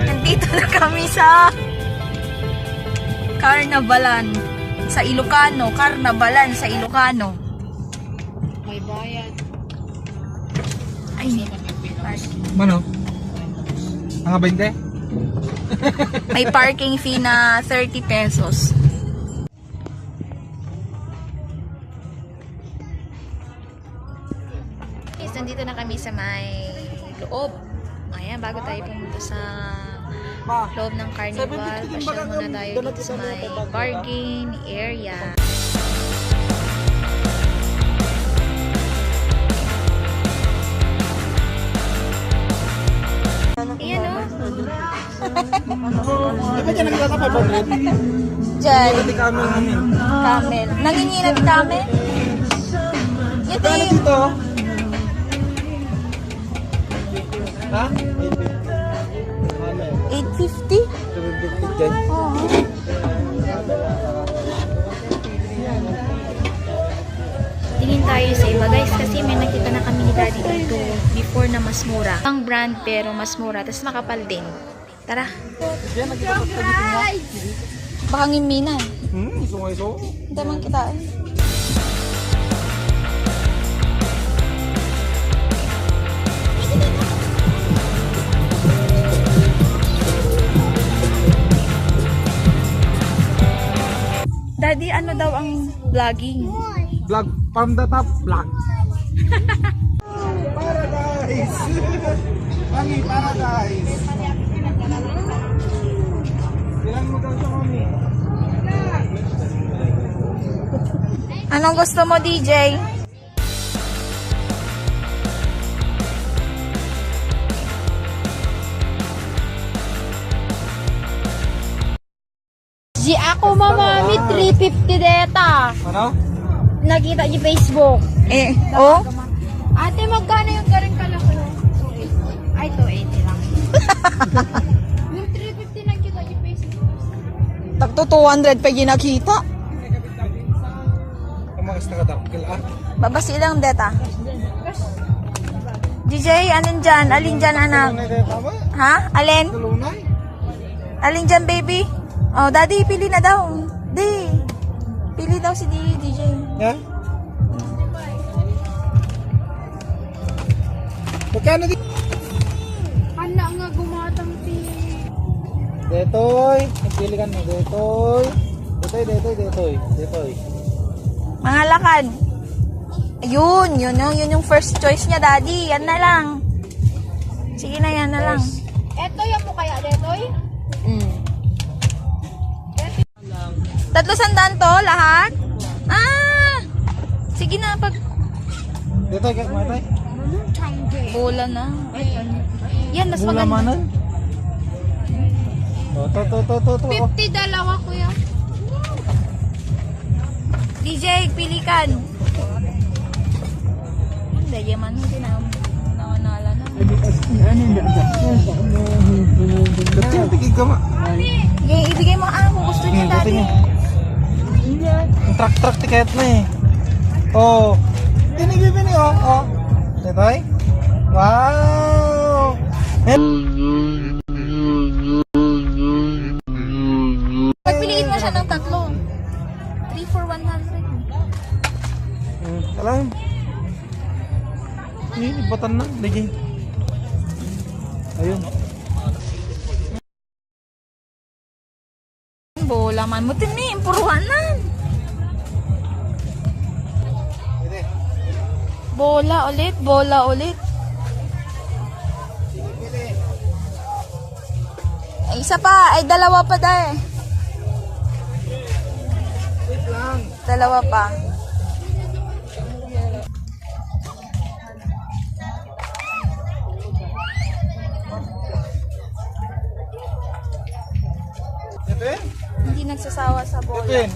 Nandito na kami sa Carnavalan sa Ilocano. Carnavalan sa Ilocano. May bayad. Ay, Mano? Ang 20? may parking fee na 30 pesos. Guys, nandito na kami sa may loob. Ayan, bago tayo pumunta sa loob ng carnival, pasyal muna tayo dito sa may bargain area. Ayan o. Di ba dyan nagtatapay ba? Diyan. Hindi camel namin. Camel. Nanginginat camel? Ito Kano yung... dito? Ha? 850? 750 dyan. Oo. Tingin tayo sa iba guys kasi may nakita na kami ni Daddy dito before na mas mura. Ang brand pero mas mura. Tapos makapal din. Tara. Diyan, nagtatapay dito nga. Baka ngiminan. Iso nga iso. Hindi man kita eh. Daddy, ano daw ang vlogging? Vlog from the top vlog. Paradise! Mami, paradise! Ilan mo daw siya, mami? Anong gusto mo, DJ? Di ako mamami 350 deta. Ano? Nakita niyo Facebook. Eh, oh? Ate, magkano yung garing kalaki? Ay, 280 lang. Yung 350 nakita niyo Facebook. Takto 200 pa ginakita. Ang mga nakadakil ah. Babasi lang deta. DJ, alin dyan? Alin dyan, anak? Tulunay tayo tama? Ha? Alin? Tulunay? Alin dyan, baby? Oh, daddy, pili na daw. Di. Pili daw si DJ. Ha? Magkano di? Ana nga gumatang ti. Detoy. Nagpili ka na. Detoy. Detoy. Mga lakad. Ayun, yun yung first choice niya, daddy. Yan na lang. Sige na, yan na lang. Eto yung mo kaya, Detoy? Tatlo sandaan to, lahat? Ah! Sige na, pag... Detoy, kaya kumatay? Bola na. Yan, mas Mula maganda. manan? Oh, to. 50 dalawa, kuya. DJ, pilikan. Hindi, yaman hindi na. Nakanala na. Dati ang tigig ka ma. Ibigay mo kung gusto niya, daddy. Ang truck ticket na eh. Oh. Tinigibin eh oh. Oh. Detoy? Wow! Pagpiliin mo siya ng tatlo. 3 for 100. Alam. Ibatan na. Lagi. Ayun. Bola man mo tini, impuruhanan. Bola ulit. Ay, isa pa, ay dalawa pa dahil. Wait lang. Dalawa pa. Ito yun? Hindi nagsasawa sa bola. Ito yun.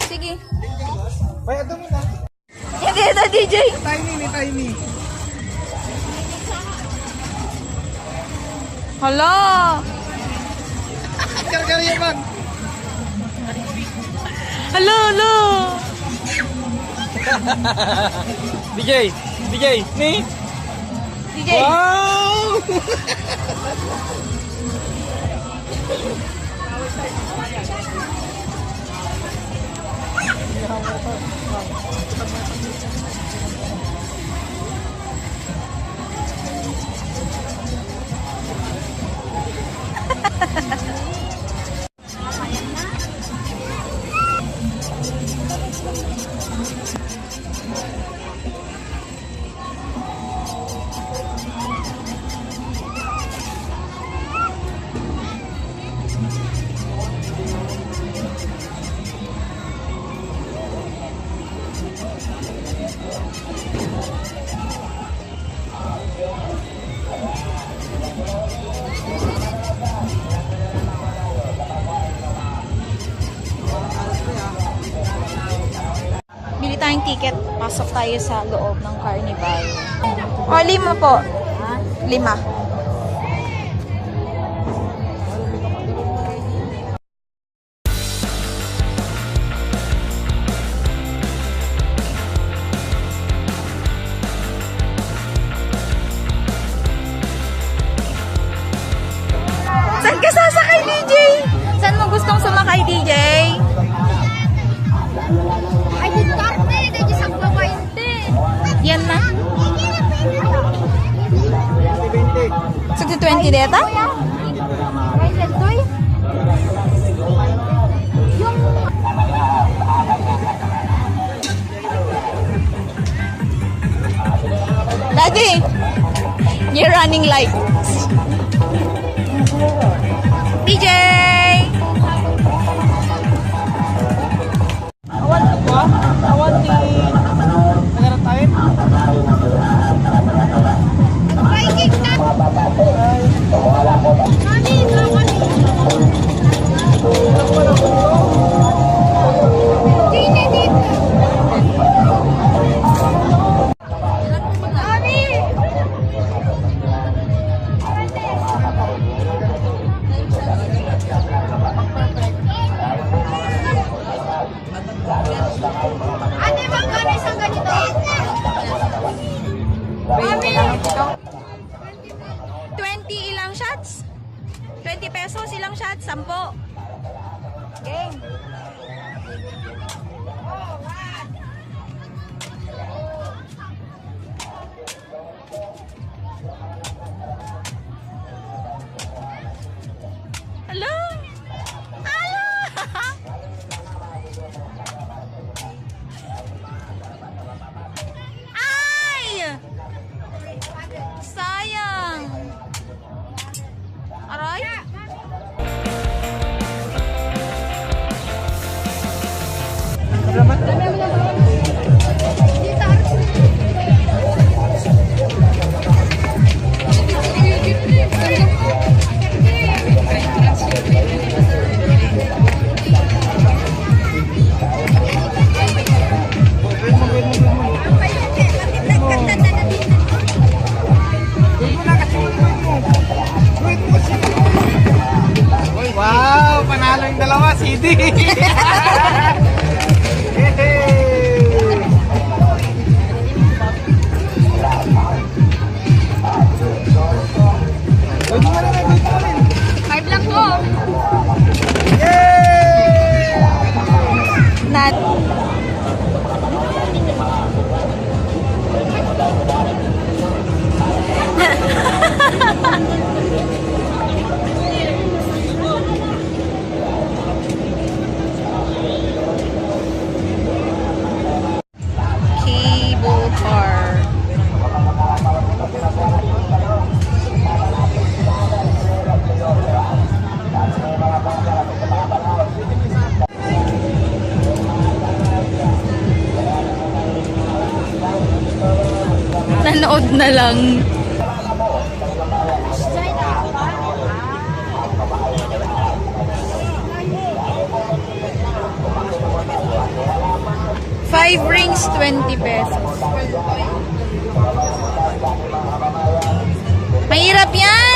Sige. Bayad mo na. Hindi na, DJ. Tiny ni Tiny. Hala. Kar-kar yan, bang. Hala, hala. BJ, ni. DJ. Wow! Bili tayong ticket. Pasok tayo sa loob ng carnival. O, 5 po. 5. Saan ka sasakay, DJ? Saan mo gustong sumakay, DJ? Ay, di karne. Di sa babayin din. Yan na. 20. Sa 20 deta? Ay, sentoy. Yung... Daddy, you're running light. DJ! Awan ka ba? Awan ni... Nagharap tayo? Viking ka. Mami, mami. Dito, dito. Mami. Ate, magkano isang ganito? Mami. 20 ilang shots? 20 pesos ilang shots? 10. Game. Hello? Hello? Ay! Sayang. Aray? Wow! Panalo yung dalawa, CD! Pwede mo na dito rin. 5 lang po. Yay! Nat. Cable car. Nanood na lang. Five rings, 20 pesos. Mahirap yan!